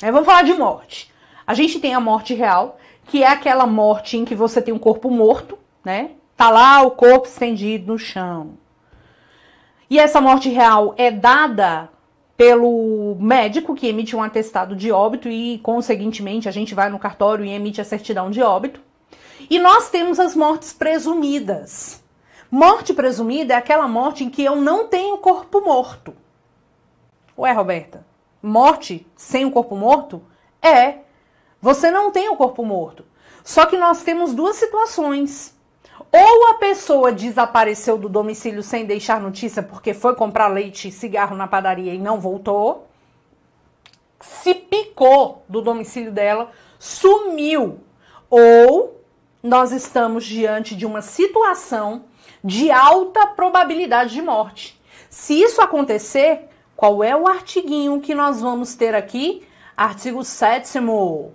Vamos falar de morte. A gente tem a morte real, que é aquela morte em que você tem um corpo morto, né? Tá lá o corpo estendido no chão. E essa morte real é dada pelo médico que emite um atestado de óbito e, conseguintemente, a gente vai no cartório e emite a certidão de óbito. E nós temos as mortes presumidas. Morte presumida é aquela morte em que eu não tenho corpo morto. Ué, Roberta, morte sem o corpo morto? Você não tem o corpo morto. Só que nós temos duas situações. Ou a pessoa desapareceu do domicílio sem deixar notícia porque foi comprar leite e cigarro na padaria e não voltou. Se picou do domicílio dela, sumiu. Ou nós estamos diante de uma situação de alta probabilidade de morte. Se isso acontecer, qual é o artiguinho que nós vamos ter aqui? Artigo 7º.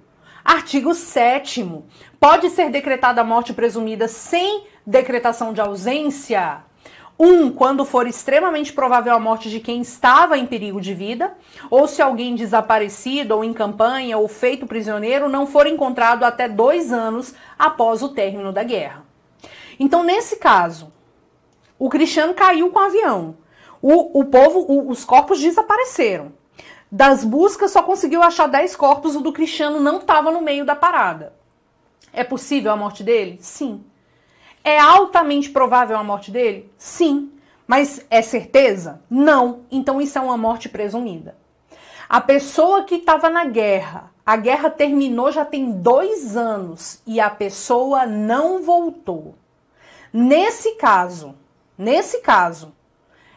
Artigo 7º. Pode ser decretada a morte presumida sem decretação de ausência. 1. Quando for extremamente provável a morte de quem estava em perigo de vida, ou se alguém desaparecido ou em campanha ou feito prisioneiro não for encontrado até 2 anos após o término da guerra. Então, nesse caso, o Cristiano caiu com o avião. Os corpos desapareceram. Das buscas, só conseguiu achar 10 corpos, o do Cristiano não estava no meio da parada. É possível a morte dele? Sim. É altamente provável a morte dele? Sim. Mas é certeza? Não. Então isso é uma morte presumida. A pessoa que estava na guerra, a guerra terminou já tem 2 anos e a pessoa não voltou. Nesse caso,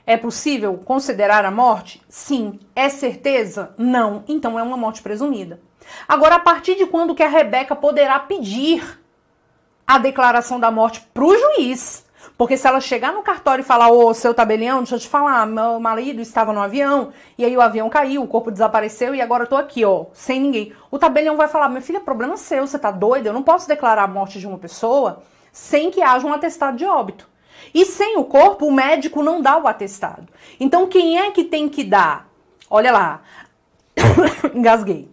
é possível considerar a morte? Sim. É certeza? Não. Então é uma morte presumida. Agora, a partir de quando que a Rebeca poderá pedir a declaração da morte para o juiz? Porque se ela chegar no cartório e falar, ô, seu tabelião, deixa eu te falar, meu marido estava no avião, e aí o avião caiu, o corpo desapareceu e agora eu tô aqui, ó, sem ninguém. O tabelião vai falar, meu filho, é problema seu, você tá doido? Eu não posso declarar a morte de uma pessoa sem que haja um atestado de óbito. E sem o corpo, o médico não dá o atestado. Então, quem é que tem que dar? Olha lá, engasguei.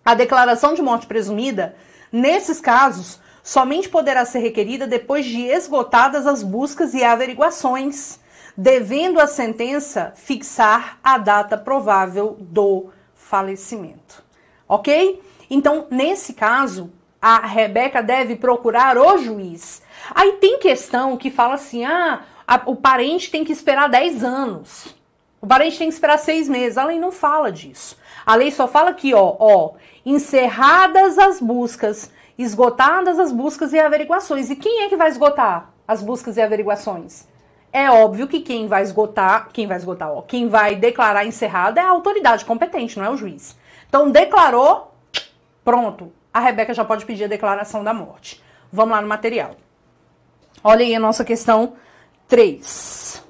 A declaração de morte presumida, nesses casos, somente poderá ser requerida depois de esgotadas as buscas e averiguações, devendo a sentença fixar a data provável do falecimento. Ok? Então, nesse caso, a Rebeca deve procurar o juiz. Aí tem questão que fala assim, o parente tem que esperar 10 anos. O parente tem que esperar 6 meses. A lei não fala disso. A lei só fala aqui, encerradas as buscas, esgotadas as buscas e averiguações. E quem é que vai esgotar as buscas e averiguações? É óbvio que quem vai declarar encerrada é a autoridade competente, não é o juiz. Então, declarou, pronto. A Rebeca já pode pedir a declaração da morte. Vamos lá no material. Olha aí a nossa questão 3.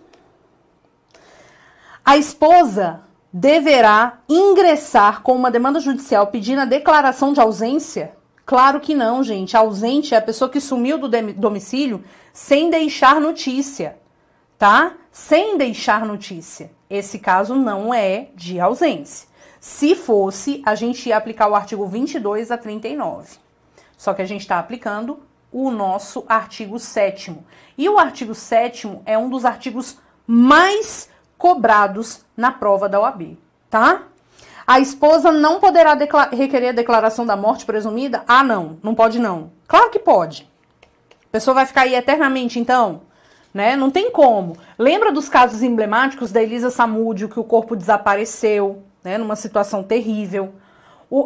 A esposa deverá ingressar com uma demanda judicial pedindo a declaração de ausência? Claro que não, gente. A ausente é a pessoa que sumiu do domicílio sem deixar notícia, tá? Sem deixar notícia. Esse caso não é de ausência. Se fosse, a gente ia aplicar o artigo 22 a 39. Só que a gente está aplicando o nosso artigo 7º. E o artigo 7º é um dos artigos mais cobrados na prova da OAB, tá? A esposa não poderá requerer a declaração da morte presumida? Não pode não. Claro que pode. A pessoa vai ficar aí eternamente, então, né? Não tem como. Lembra dos casos emblemáticos da Elisa Samúdio, que o corpo desapareceu, né? Numa situação terrível.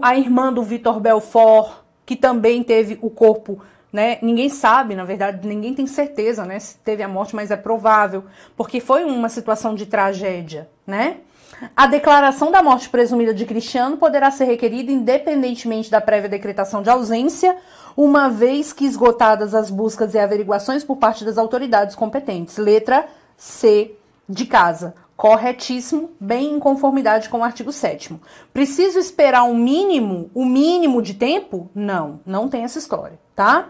A irmã do Vitor Belfort, que também teve o corpo, né? Ninguém sabe, na verdade, ninguém tem certeza, né, se teve a morte, mas é provável, porque foi uma situação de tragédia, né? A declaração da morte presumida de Cristiano poderá ser requerida independentemente da prévia decretação de ausência, uma vez que esgotadas as buscas e averiguações por parte das autoridades competentes. Letra C de casa. Corretíssimo, bem em conformidade com o artigo 7º. Preciso esperar o mínimo de tempo? Não, não tem essa história, tá?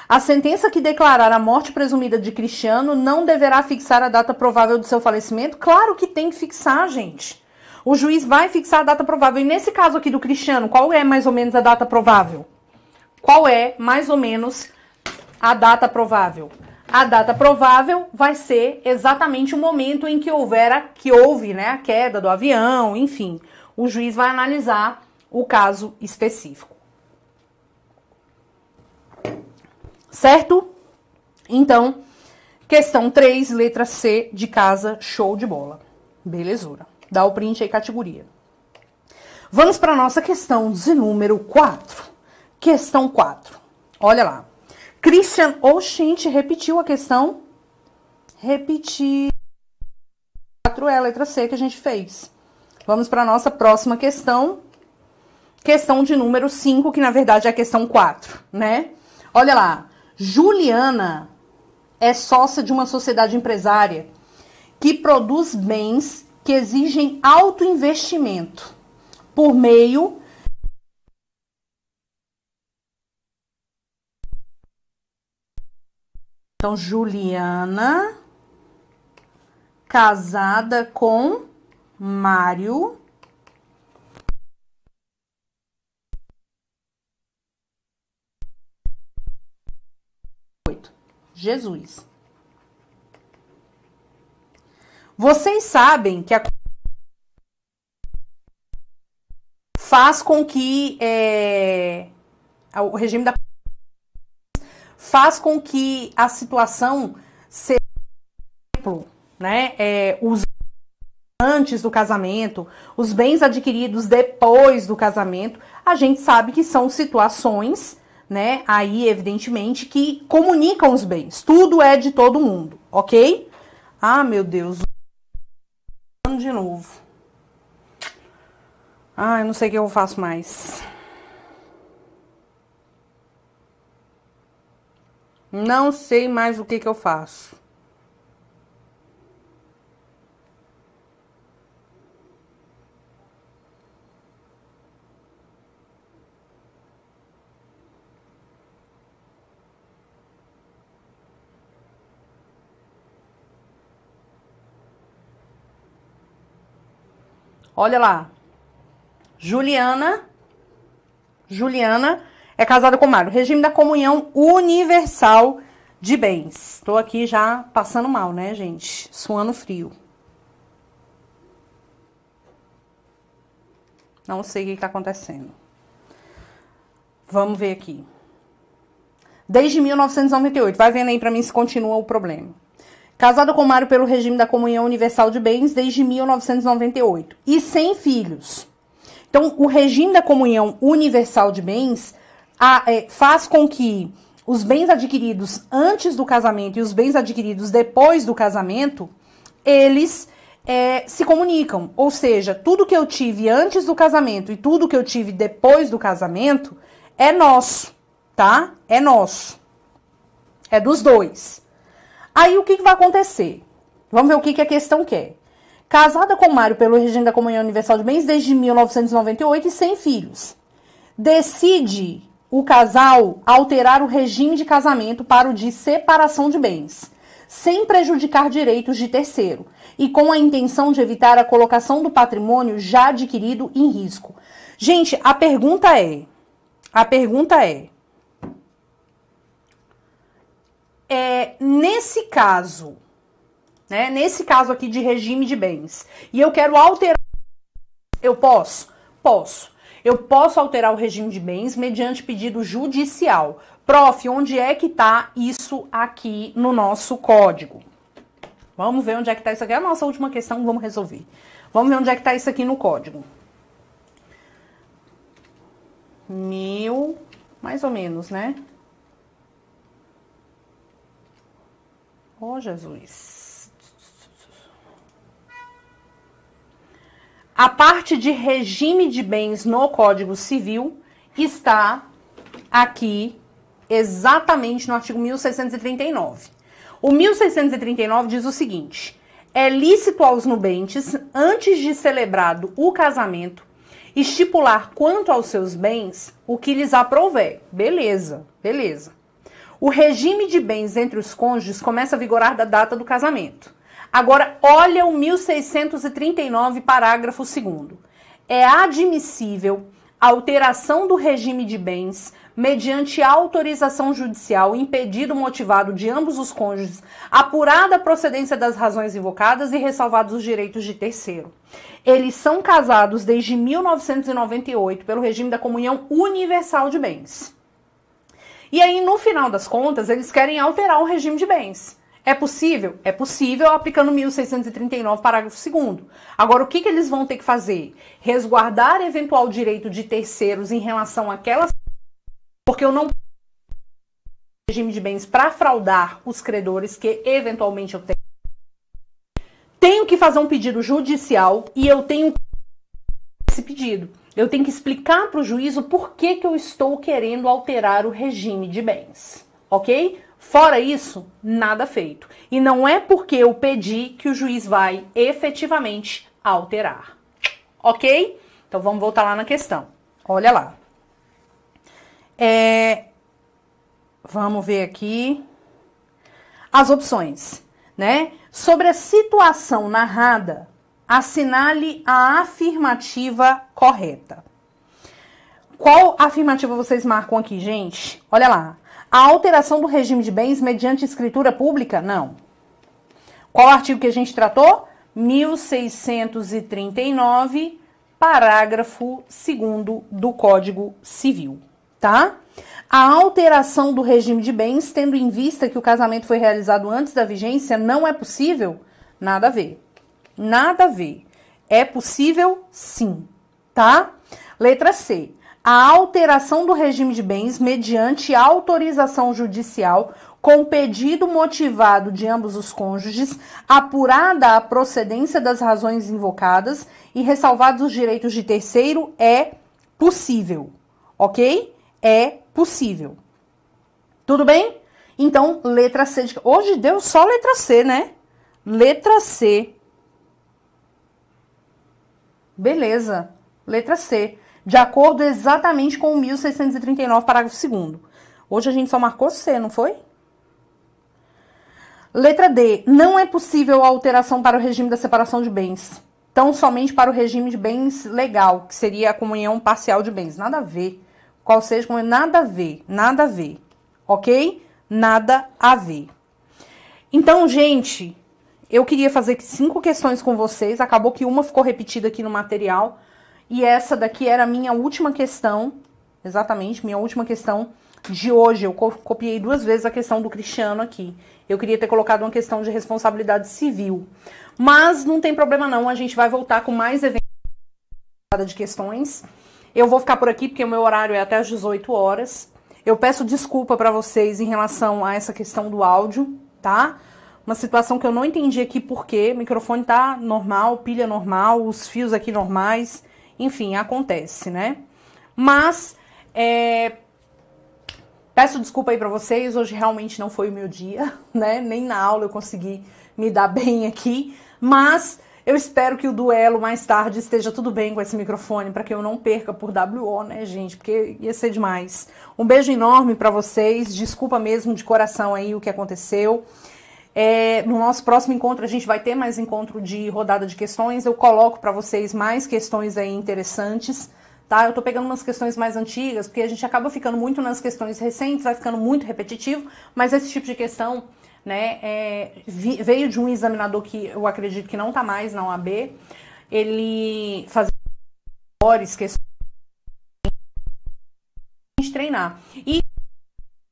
A sentença que declarar a morte presumida de Cristiano não deverá fixar a data provável do seu falecimento? Claro que tem que fixar, gente. O juiz vai fixar a data provável. E nesse caso aqui do Cristiano, qual é mais ou menos a data provável? Qual é mais ou menos a data provável? A data provável vai ser exatamente o momento em que houve, né, a queda do avião, enfim. O juiz vai analisar o caso específico. Certo? Então, questão 3, letra C de casa, show de bola. Belezura. Dá o print aí, categoria. Vamos para a nossa questão de número 4. Questão 4. Olha lá. Christian, oxente, repetiu a questão. Repetiu. 4 é a letra C que a gente fez. Vamos para a nossa próxima questão. Questão de número 5, que na verdade é a questão 4, né? Olha lá. Juliana é sócia de uma sociedade empresária que produz bens que exigem alto investimento por meio Então, Juliana, casada com Mário. Jesus. Vocês sabem que faz com que o regime da faz com que a situação seja, né, os antes do casamento, os bens adquiridos depois do casamento, a gente sabe que são situações, né, aí evidentemente que comunicam os bens. Tudo é de todo mundo, ok? Ah, meu Deus. De novo. Ah, eu não sei o que eu faço mais. Não sei mais o que eu faço. Olha lá. Juliana é casada com Mário. Regime da comunhão universal de bens. Tô aqui já passando mal, né, gente? Suando frio. Não sei o que tá acontecendo. Vamos ver aqui. Desde 1998. Vai vendo aí pra mim se continua o problema. Casada com Mário pelo regime da comunhão universal de bens desde 1998. E sem filhos. Então, o regime da comunhão universal de bens faz com que os bens adquiridos antes do casamento e os bens adquiridos depois do casamento, eles se comunicam. Ou seja, tudo que eu tive antes do casamento e tudo que eu tive depois do casamento é nosso, tá? É nosso. É dos dois. Aí, o que vai acontecer? Vamos ver o que a questão quer. Casada com Mário pelo regime da comunhão universal de bens desde 1998 e sem filhos. Decide o casal alterar o regime de casamento para o de separação de bens, sem prejudicar direitos de terceiro, e com a intenção de evitar a colocação do patrimônio já adquirido em risco. Gente, a pergunta é, nesse caso, né, nesse caso aqui de regime de bens, e eu quero alterar, eu posso? Posso. Eu posso alterar o regime de bens mediante pedido judicial. Prof, onde é que tá isso aqui no nosso código? Vamos ver onde é que tá isso aqui. É a nossa última questão, vamos resolver. Vamos ver onde é que tá isso aqui no código. Mais ou menos, né? Oh, Jesus. A parte de regime de bens no Código Civil está aqui exatamente no artigo 1639. O 1639 diz o seguinte: é lícito aos nubentes, antes de celebrado o casamento, estipular quanto aos seus bens o que lhes aprouver. Beleza, beleza. O regime de bens entre os cônjuges começa a vigorar da data do casamento. Agora, olha o 1639, parágrafo 2º. É admissível a alteração do regime de bens mediante autorização judicial em pedido motivado de ambos os cônjuges, apurada a procedência das razões invocadas e ressalvados os direitos de terceiro. Eles são casados desde 1998 pelo regime da comunhão universal de bens. E aí, no final das contas, eles querem alterar o regime de bens. É possível? É possível, aplicando 1639, parágrafo 2º. Agora, o que eles vão ter que fazer? Resguardar eventual direito de terceiros em relação àquelas... Porque eu não... regime de bens para fraudar os credores que, eventualmente, eu tenho. Tenho que fazer um pedido judicial e eu tenho esse pedido. Eu tenho que explicar para o juiz o porquê que eu estou querendo alterar o regime de bens. Ok? Fora isso, nada feito. E não é porque eu pedi que o juiz vai efetivamente alterar. Ok? Então vamos voltar lá na questão. Olha lá. Vamos ver aqui as opções, né? Sobre a situação narrada, assinale a afirmativa correta. Qual afirmativa vocês marcam aqui, gente? Olha lá. A alteração do regime de bens mediante escritura pública? Não. Qual artigo que a gente tratou? 1639, parágrafo 2º do Código Civil, tá? A alteração do regime de bens, tendo em vista que o casamento foi realizado antes da vigência, não é possível? Nada a ver. Nada a ver. É possível, sim, tá? Letra C. A alteração do regime de bens mediante autorização judicial com pedido motivado de ambos os cônjuges, apurada a procedência das razões invocadas e ressalvados os direitos de terceiro, é possível, ok? É possível. Tudo bem? Então, letra C. Hoje deu só letra C, né? Letra C. Beleza. Letra C. De acordo exatamente com o 1639, parágrafo 2º. Hoje a gente só marcou C, não foi? Letra D. Não é possível a alteração para o regime da separação de bens. Tão somente para o regime de bens legal, que seria a comunhão parcial de bens. Nada a ver. Qual seja, nada a ver. Nada a ver. Ok? Nada a ver. Então, gente, eu queria fazer 5 questões com vocês. Acabou que uma ficou repetida aqui no material. E essa daqui era a minha última questão, exatamente, minha última questão de hoje. Eu copiei 2 vezes a questão do Cristiano aqui. Eu queria ter colocado uma questão de responsabilidade civil. Mas não tem problema não, a gente vai voltar com mais eventos de questões. Eu vou ficar por aqui porque o meu horário é até às 18 horas. Eu peço desculpa para vocês em relação a essa questão do áudio, tá? Uma situação que eu não entendi aqui porque o microfone tá normal, pilha normal, os fios aqui normais. Enfim, acontece, né? Mas, peço desculpa aí pra vocês, hoje realmente não foi o meu dia, né? Nem na aula eu consegui me dar bem aqui, mas eu espero que o duelo mais tarde esteja tudo bem com esse microfone, pra que eu não perca por WO, né, gente? Porque ia ser demais. Um beijo enorme pra vocês, desculpa mesmo de coração aí o que aconteceu. No nosso próximo encontro, a gente vai ter mais encontro de rodada de questões. Eu coloco para vocês mais questões aí interessantes, tá? Eu tô pegando umas questões mais antigas, porque a gente acaba ficando muito nas questões recentes, vai ficando muito repetitivo, mas esse tipo de questão, né, veio de um examinador que eu acredito que não tá mais na OAB. Ele fazia melhores questões pra gente treinar. E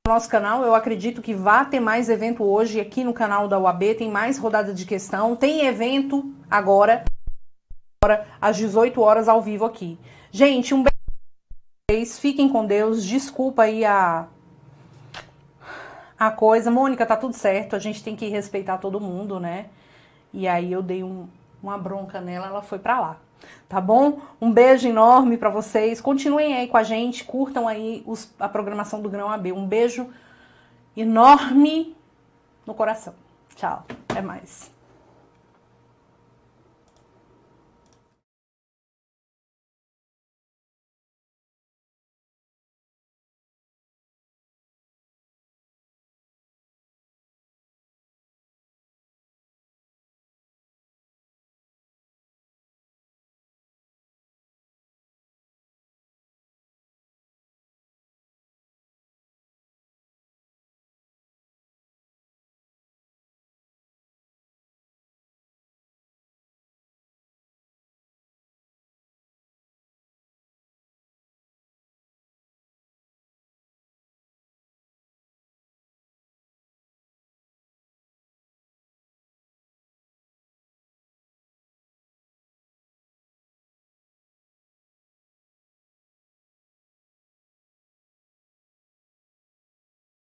no nosso canal, eu acredito que vai ter mais evento hoje aqui no canal da UAB, tem mais rodada de questão, tem evento agora às 18 horas ao vivo aqui. Gente, um beijo pra vocês, fiquem com Deus, desculpa aí a coisa. Mônica, tá tudo certo, a gente tem que respeitar todo mundo, né? E aí eu dei uma bronca nela, ela foi pra lá. Tá bom? Um beijo enorme pra vocês. Continuem aí com a gente, curtam aí a programação do Grão AB. Um beijo enorme no coração. Tchau, até mais.